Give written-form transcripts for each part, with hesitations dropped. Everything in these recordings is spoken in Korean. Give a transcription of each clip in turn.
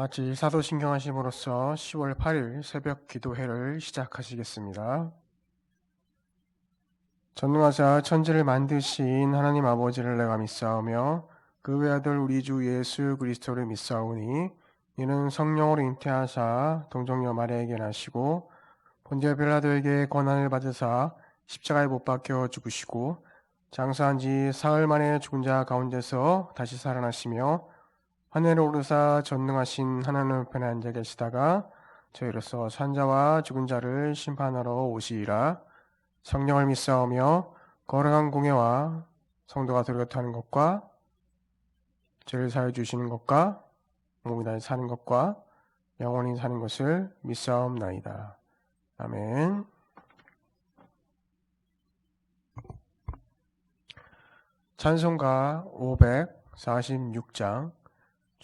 같이 사도신경 하심으로써 10월 8일 새벽 기도회를 시작하시겠습니다. 전능하사 천지를 만드신 하나님 아버지를 내가 믿사오며 그 외아들 우리 주 예수 그리스도를 믿사오니 이는 성령으로 잉태하사 동정녀 마리아에게 나시고 본디오 빌라도에게 고난을 받으사 십자가에 못 박혀 죽으시고 장사한 지 사흘 만에 죽은 자 가운데서 다시 살아나시며 하늘에 오르사 전능하신 하나님 우편에 앉아 계시다가 저희로서 산자와 죽은 자를 심판하러 오시리라. 성령을 믿사오며 거룩한 공예와 성도가 들어가는 것과 죄를 사해 주시는 것과 몸이 다해 사는 것과 영원히 사는 것을 믿사옵나이다. 아멘. 찬송가 546장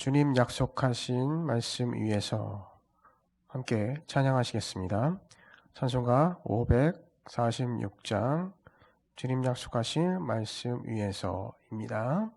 주님 약속하신 말씀 위에서 함께 찬양하시겠습니다. 찬송가 546장 주님 약속하신 말씀 위에서입니다.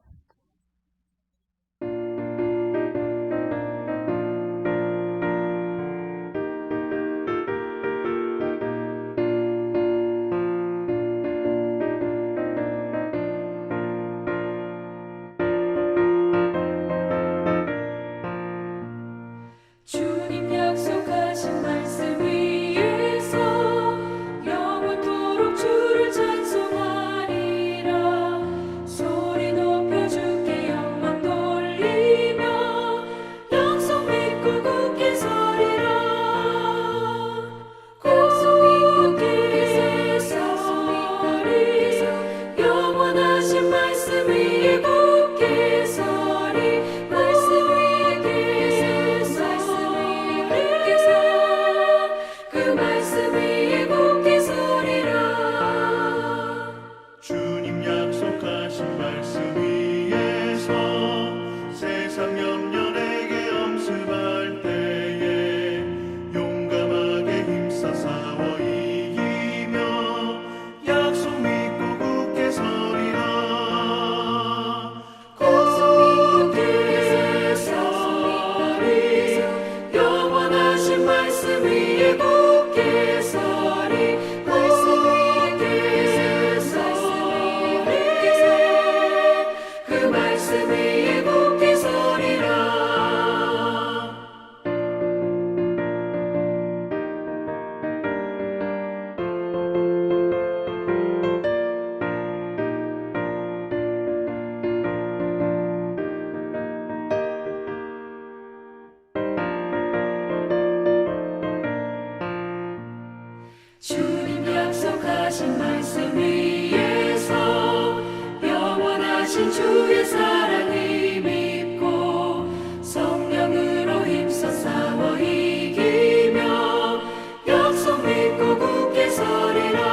주님 약속하신 말씀 위에서 영원하신 주의 사랑을 믿고 성령으로 힘써 싸워 이기며 약속 믿고 굳게 서리라.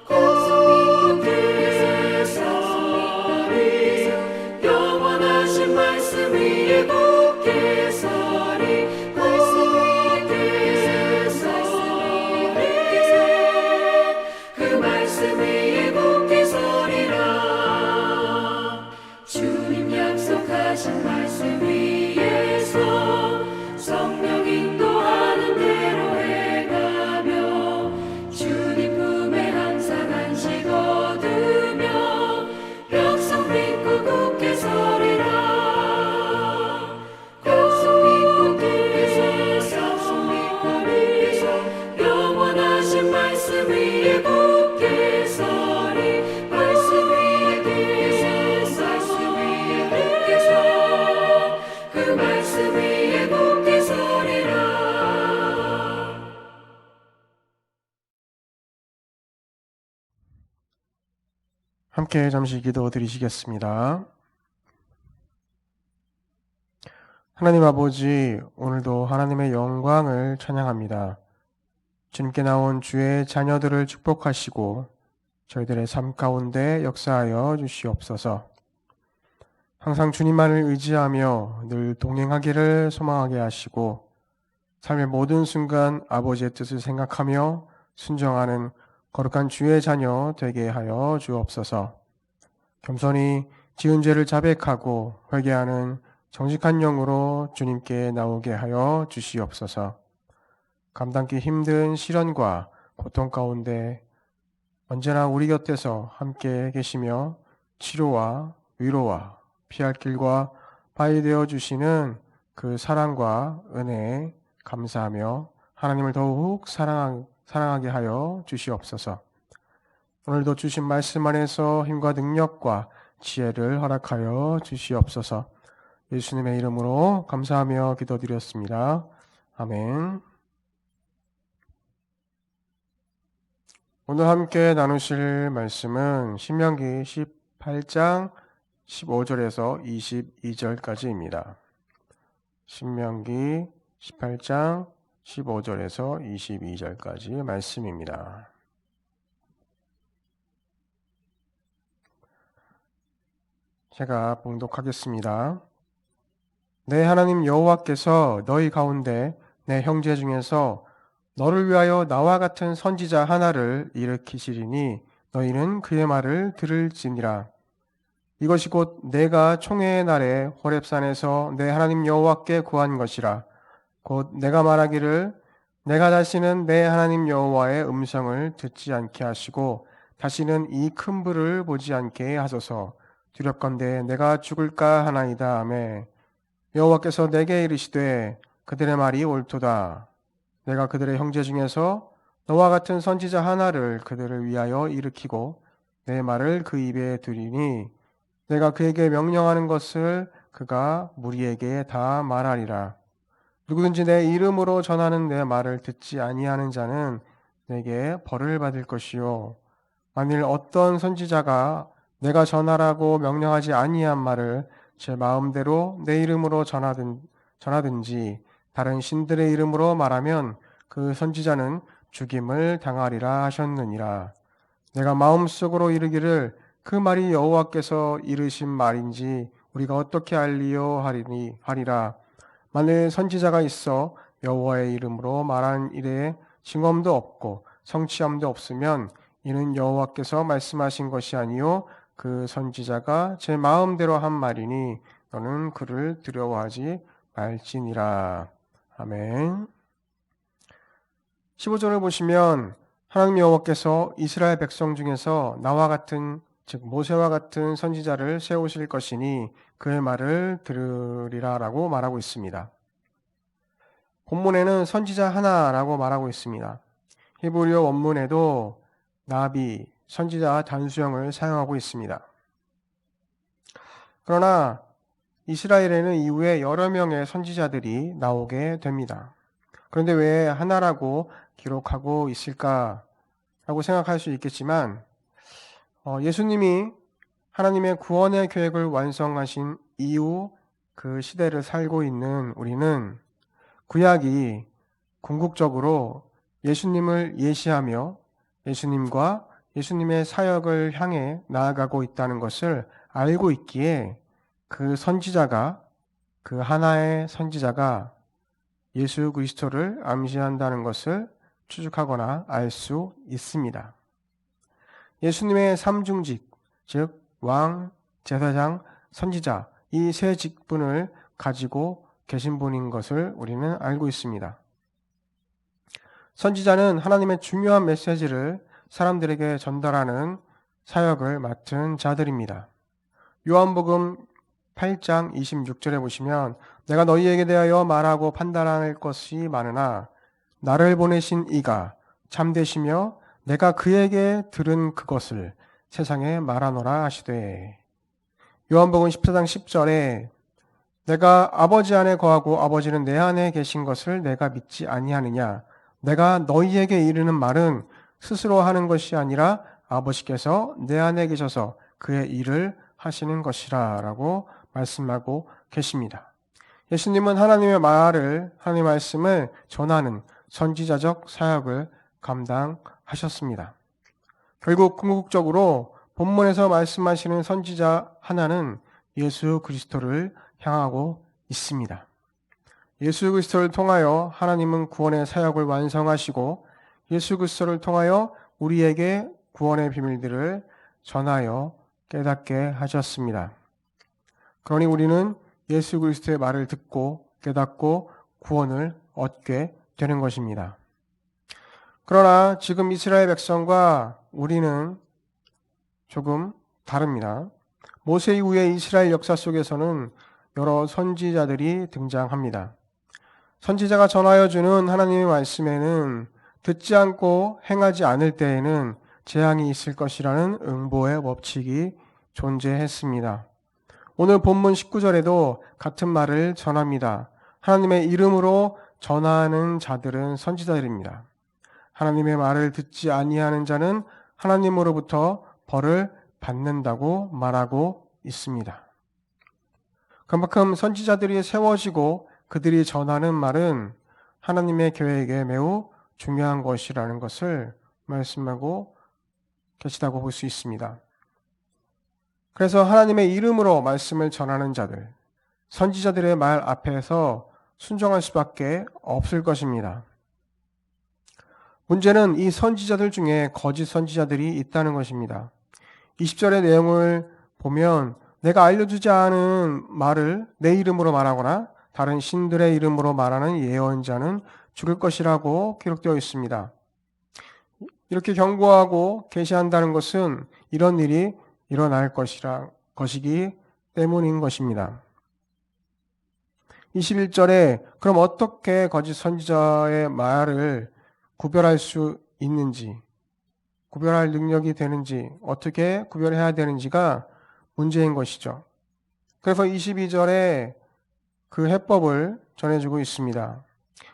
굳게 서리 영원하신 말씀 위에 굳게 서리. 하신 말씀 위에서 성령 인도하는 대로 행하며 주님 품에 항상 안식 얻으며 약속 믿고 굳게 서리라. 약속 믿고 굳게 서리 영원하신 말씀 위에 굳게 서리. 그 말씀 위에 굳게 서리라. 함께 잠시 기도 드리시겠습니다. 하나님 아버지, 오늘도 하나님의 영광을 찬양합니다. 주님께 나온 주의 자녀들을 축복하시고 저희들의 삶 가운데 역사하여 주시옵소서. 항상 주님만을 의지하며 늘 동행하기를 소망하게 하시고 삶의 모든 순간 아버지의 뜻을 생각하며 순종하는 거룩한 주의 자녀 되게 하여 주옵소서. 겸손히 지은 죄를 자백하고 회개하는 정직한 영으로 주님께 나오게 하여 주시옵소서. 감당기 힘든 시련과 고통 가운데 언제나 우리 곁에서 함께 계시며 치료와 위로와 피할 길과 바위 되어 주시는 그 사랑과 은혜에 감사하며 하나님을 더욱 사랑하게 하여 주시옵소서. 오늘도 주신 말씀 안에서 힘과 능력과 지혜를 허락하여 주시옵소서. 예수님의 이름으로 감사하며 기도드렸습니다. 아멘. 오늘 함께 나누실 말씀은 신명기 18장 15절에서 22절까지입니다. 신명기 18장 15절에서 22절까지 말씀입니다. 제가 봉독하겠습니다. 내 하나님 여호와께서 너희 가운데 내 형제 중에서 너를 위하여 나와 같은 선지자 하나를 일으키시리니 너희는 그의 말을 들을지니라. 이것이 곧 내가 총회의 날에 호렙산에서 내 하나님 여호와께 구한 것이라. 곧 내가 말하기를 내가 다시는 내 하나님 여호와의 음성을 듣지 않게 하시고 다시는 이 큰 불을 보지 않게 하소서. 두렵건대 내가 죽을까 하나이다. 아멘. 여호와께서 내게 이르시되 그들의 말이 옳도다. 내가 그들의 형제 중에서 너와 같은 선지자 하나를 그들을 위하여 일으키고 내 말을 그 입에 두리니 내가 그에게 명령하는 것을 그가 무리에게 다 말하리라. 누구든지 내 이름으로 전하는 내 말을 듣지 아니하는 자는 내게 벌을 받을 것이요. 만일 어떤 선지자가 내가 전하라고 명령하지 아니한 말을 제 마음대로 내 이름으로 전하든지 다른 신들의 이름으로 말하면 그 선지자는 죽임을 당하리라 하셨느니라. 내가 마음속으로 이르기를 그 말이 여호와께서 이르신 말인지 우리가 어떻게 알리요 하리라. 만일 선지자가 있어 여호와의 이름으로 말한 일에 증언도 없고 성취함도 없으면 이는 여호와께서 말씀하신 것이 아니요 그 선지자가 제 마음대로 한 말이니 너는 그를 두려워하지 말지니라. 아멘. 15절을 보시면 하나님 여호와께서 이스라엘 백성 중에서 나와 같은 즉 모세와 같은 선지자를 세우실 것이니 그의 말을 들으리라 라고 말하고 있습니다. 본문에는 선지자 하나라고 말하고 있습니다. 히브리어 원문에도 나비, 선지자 단수형을 사용하고 있습니다. 그러나 이스라엘에는 이후에 여러 명의 선지자들이 나오게 됩니다. 그런데 왜 하나라고 기록하고 있을까라고 생각할 수 있겠지만 예수님이 하나님의 구원의 계획을 완성하신 이후 그 시대를 살고 있는 우리는 구약이 궁극적으로 예수님을 예시하며 예수님과 예수님의 사역을 향해 나아가고 있다는 것을 알고 있기에 그 선지자가 그 하나의 선지자가 예수 그리스도를 암시한다는 것을 추측하거나 알 수 있습니다. 예수님의 삼중직, 즉 왕, 제사장, 선지자 이 세 직분을 가지고 계신 분인 것을 우리는 알고 있습니다. 선지자는 하나님의 중요한 메시지를 사람들에게 전달하는 사역을 맡은 자들입니다. 요한복음 8장 26절에 보시면 내가 너희에게 대하여 말하고 판단할 것이 많으나 나를 보내신 이가 참되시며 내가 그에게 들은 그것을 세상에 말하노라 하시되 요한복음 14장 10절에 내가 아버지 안에 거하고 아버지는 내 안에 계신 것을 내가 믿지 아니하느냐 내가 너희에게 이르는 말은 스스로 하는 것이 아니라 아버지께서 내 안에 계셔서 그의 일을 하시는 것이라 라고 말씀하고 계십니다. 예수님은 하나님의 말씀을 전하는 선지자적 사역을 감당하셨습니다. 결국 궁극적으로 본문에서 말씀하시는 선지자 하나는 예수 그리스도를 향하고 있습니다. 예수 그리스도를 통하여 하나님은 구원의 사역을 완성하시고 예수 그리스도를 통하여 우리에게 구원의 비밀들을 전하여 깨닫게 하셨습니다. 그러니 우리는 예수 그리스도의 말을 듣고 깨닫고 구원을 얻게 되는 것입니다. 그러나 지금 이스라엘 백성과 우리는 조금 다릅니다. 모세 이후의 이스라엘 역사 속에서는 여러 선지자들이 등장합니다. 선지자가 전하여 주는 하나님의 말씀에는 듣지 않고 행하지 않을 때에는 재앙이 있을 것이라는 응보의 법칙이 존재했습니다. 오늘 본문 19절에도 같은 말을 전합니다. 하나님의 이름으로 전하는 자들은 선지자들입니다. 하나님의 말을 듣지 아니하는 자는 하나님으로부터 벌을 받는다고 말하고 있습니다. 그만큼 선지자들이 세워지고 그들이 전하는 말은 하나님의 계획에 매우 중요한 것이라는 것을 말씀하고 계시다고 볼 수 있습니다. 그래서 하나님의 이름으로 말씀을 전하는 자들, 선지자들의 말 앞에서 순종할 수밖에 없을 것입니다. 문제는 이 선지자들 중에 거짓 선지자들이 있다는 것입니다. 20절의 내용을 보면 내가 알려주지 않은 말을 내 이름으로 말하거나 다른 신들의 이름으로 말하는 예언자는 죽을 것이라고 기록되어 있습니다. 이렇게 경고하고 계시한다는 것은 이런 일이 일어날 것이기 때문인 것입니다. 21절에 그럼 어떻게 거짓 선지자의 말을 구별할 수 있는지, 구별할 능력이 되는지, 어떻게 구별해야 되는지가 문제인 것이죠. 그래서 22절에 그 해법을 전해주고 있습니다.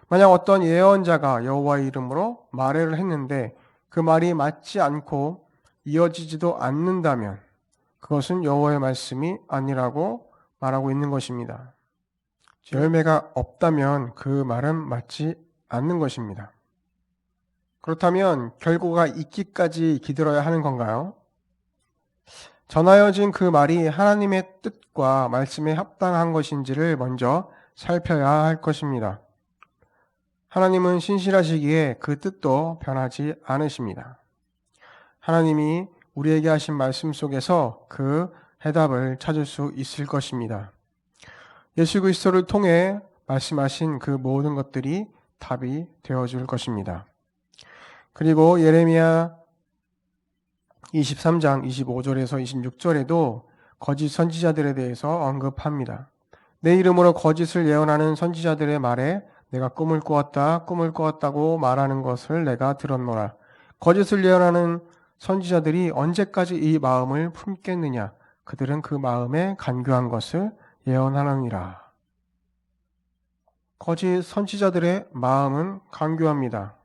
만약 어떤 예언자가 여호와의 이름으로 말을 했는데 그 말이 맞지 않고 이어지지도 않는다면 그것은 여호와의 말씀이 아니라고 말하고 있는 것입니다. 열매가 없다면 그 말은 맞지 않는 것입니다. 그렇다면 결과가 있기까지 기다려야 하는 건가요? 전하여진 그 말이 하나님의 뜻과 말씀에 합당한 것인지를 먼저 살펴야 할 것입니다. 하나님은 신실하시기에 그 뜻도 변하지 않으십니다. 하나님이 우리에게 하신 말씀 속에서 그 해답을 찾을 수 있을 것입니다. 예수 그리스도를 통해 말씀하신 그 모든 것들이 답이 되어줄 것입니다. 그리고 예레미야 23장 25절에서 26절에도 거짓 선지자들에 대해서 언급합니다. 내 이름으로 거짓을 예언하는 선지자들의 말에 내가 꿈을 꾸었다고 말하는 것을 내가 들었노라. 거짓을 예언하는 선지자들이 언제까지 이 마음을 품겠느냐? 그들은 그 마음에 간교한 것을 예언하느니라. 거짓 선지자들의 마음은 간교합니다.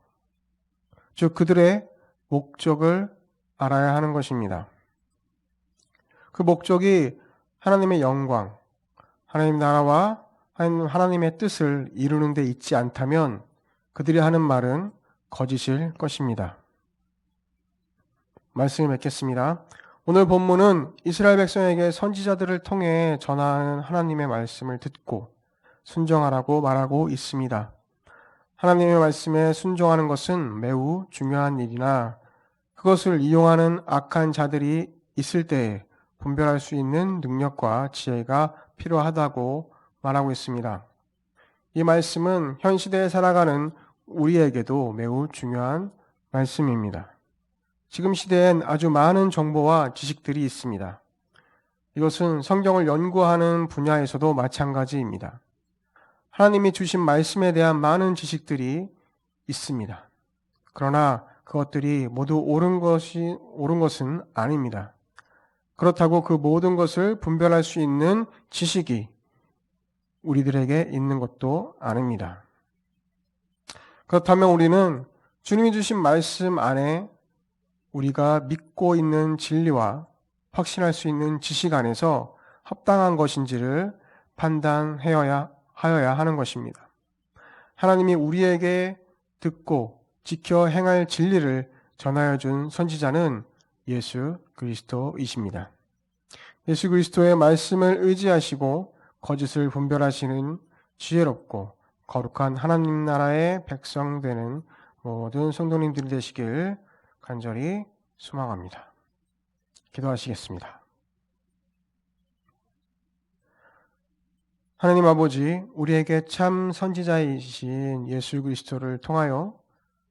즉 그들의 목적을 알아야 하는 것입니다. 그 목적이 하나님의 영광, 하나님 나라와 하나님의 뜻을 이루는 데 있지 않다면 그들이 하는 말은 거짓일 것입니다. 말씀을 맺겠습니다. 오늘 본문은 이스라엘 백성에게 선지자들을 통해 전하는 하나님의 말씀을 듣고 순종하라고 말하고 있습니다. 하나님의 말씀에 순종하는 것은 매우 중요한 일이나 그것을 이용하는 악한 자들이 있을 때에 분별할 수 있는 능력과 지혜가 필요하다고 말하고 있습니다. 이 말씀은 현 시대에 살아가는 우리에게도 매우 중요한 말씀입니다. 지금 시대엔 아주 많은 정보와 지식들이 있습니다. 이것은 성경을 연구하는 분야에서도 마찬가지입니다. 하나님이 주신 말씀에 대한 많은 지식들이 있습니다. 그러나 그것들이 모두 옳은 것은 아닙니다. 그렇다고 그 모든 것을 분별할 수 있는 지식이 우리들에게 있는 것도 아닙니다. 그렇다면 우리는 주님이 주신 말씀 안에 우리가 믿고 있는 진리와 확신할 수 있는 지식 안에서 합당한 것인지를 판단하여야 하는 것입니다. 하나님이 우리에게 듣고 지켜 행할 진리를 전하여 준 선지자는 예수 그리스도이십니다. 예수 그리스도의 말씀을 의지하시고 거짓을 분별하시는 지혜롭고 거룩한 하나님 나라의 백성 되는 모든 성도님들이 되시길 간절히 소망합니다. 기도하시겠습니다. 하나님 아버지, 우리에게 참 선지자이신 예수 그리스도를 통하여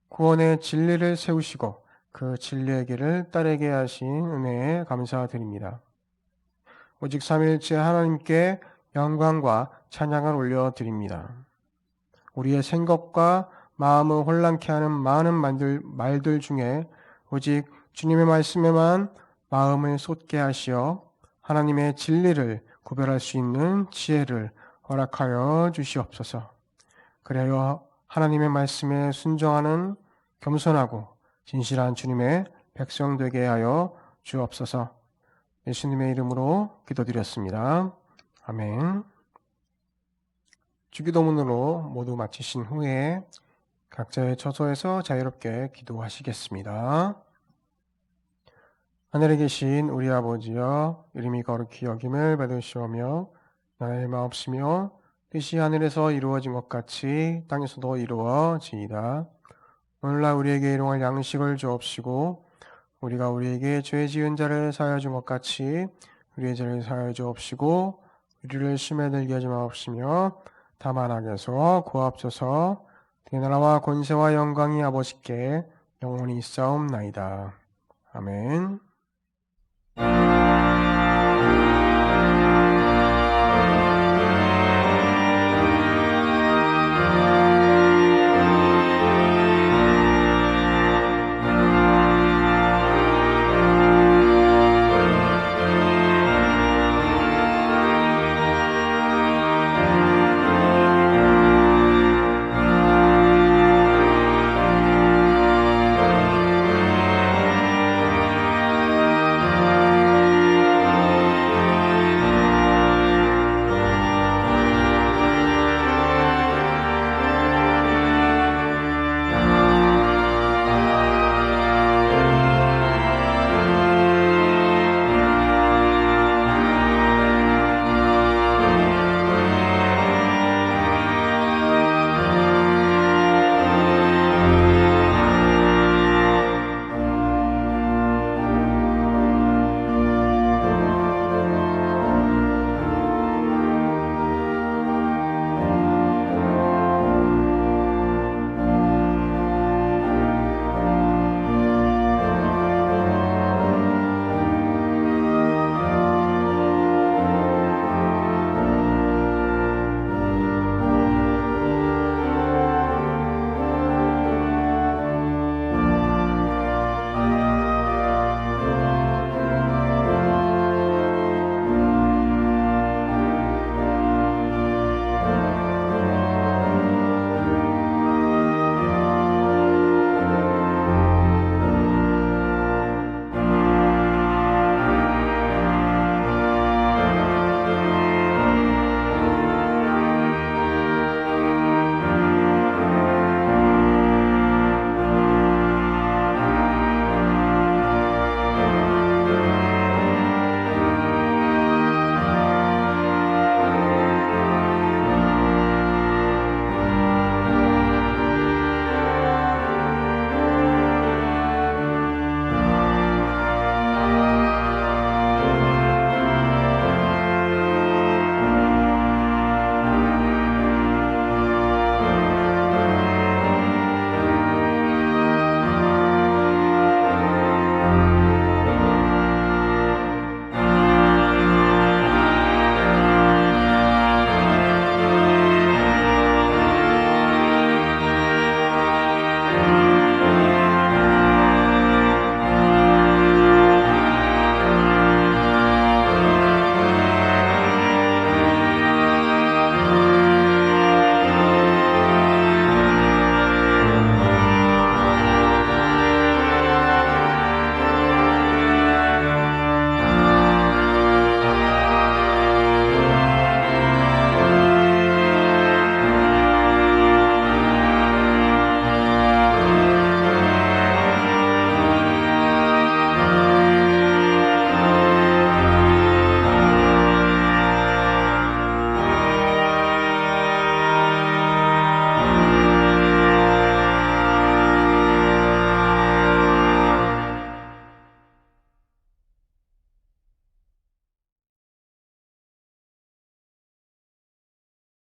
구원의 진리를 세우시고 그 진리의 길을 따르게 하신 은혜에 감사드립니다. 오직 삼위일체 하나님께 영광과 찬양을 올려드립니다. 우리의 생각과 마음을 혼란케 하는 많은 말들 중에 오직 주님의 말씀에만 마음을 쏟게 하시어 하나님의 진리를 구별할 수 있는 지혜를 허락하여 주시옵소서. 그래야 하나님의 말씀에 순종하는 겸손하고 진실한 주님의 백성 되게 하여 주옵소서. 예수님의 이름으로 기도드렸습니다. 아멘. 주기도문으로 모두 마치신 후에 각자의 처소에서 자유롭게 기도하시겠습니다. 하늘에 계신 우리 아버지여, 이름이 거룩히 여김을 받으시오며 나의 마옵시며 뜻이 하늘에서 이루어진 것 같이 땅에서도 이루어지이다. 오늘날 우리에게 일용할 양식을 주옵시고 우리가 우리에게 죄 지은 자를 사하여 준 것 같이 우리의 죄를 사하여 주옵시고 우리를 시험에 들게 하지 마옵시며 다만 악에서 구하옵소서. 그 나라와 권세와 영광이 아버지께 영원히 있사옵나이다. 아멘.